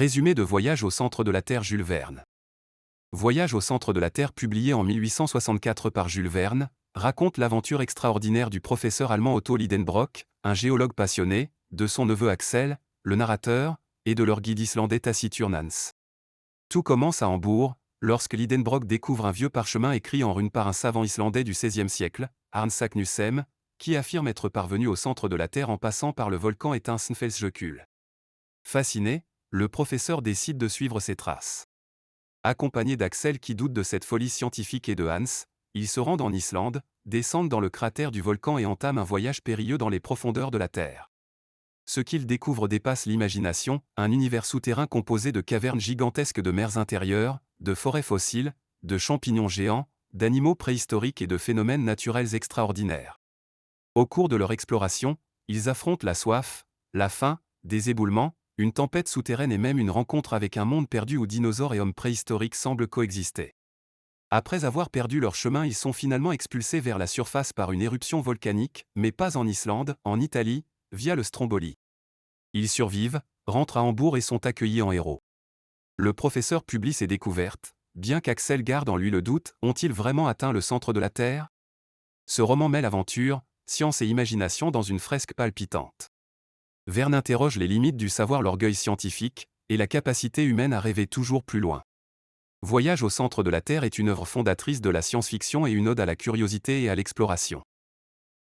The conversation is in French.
Résumé de Voyage au centre de la Terre Jules Verne. Voyage au centre de la Terre publié en 1864 par Jules Verne, raconte l'aventure extraordinaire du professeur allemand Otto Lidenbrock, un géologue passionné, de son neveu Axel, le narrateur, et de leur guide islandais taciturne Hans. Tout commence à Hambourg, lorsque Lidenbrock découvre un vieux parchemin écrit en runes par un savant islandais du XVIe siècle, Arne Saknussemm, qui affirme être parvenu au centre de la Terre en passant par le volcan éteint Snæfellsjökull. Fasciné, le professeur décide de suivre ses traces. Accompagné d'Axel qui doute de cette folie scientifique et de Hans, ils se rendent en Islande, descendent dans le cratère du volcan et entament un voyage périlleux dans les profondeurs de la Terre. Ce qu'ils découvrent dépasse l'imagination, un univers souterrain composé de cavernes gigantesques, de mers intérieures, de forêts fossiles, de champignons géants, d'animaux préhistoriques et de phénomènes naturels extraordinaires. Au cours de leur exploration, ils affrontent la soif, la faim, des éboulements, une tempête souterraine et même une rencontre avec un monde perdu où dinosaures et hommes préhistoriques semblent coexister. Après avoir perdu leur chemin, ils sont finalement expulsés vers la surface par une éruption volcanique, mais pas en Islande, en Italie, via le Stromboli. Ils survivent, rentrent à Hambourg et sont accueillis en héros. Le professeur publie ses découvertes, bien qu'Axel garde en lui le doute, ont-ils vraiment atteint le centre de la Terre? Ce roman mêle aventure, science et imagination dans une fresque palpitante. Verne interroge les limites du savoir, l'orgueil scientifique, et la capacité humaine à rêver toujours plus loin. Voyage au centre de la Terre est une œuvre fondatrice de la science-fiction et une ode à la curiosité et à l'exploration.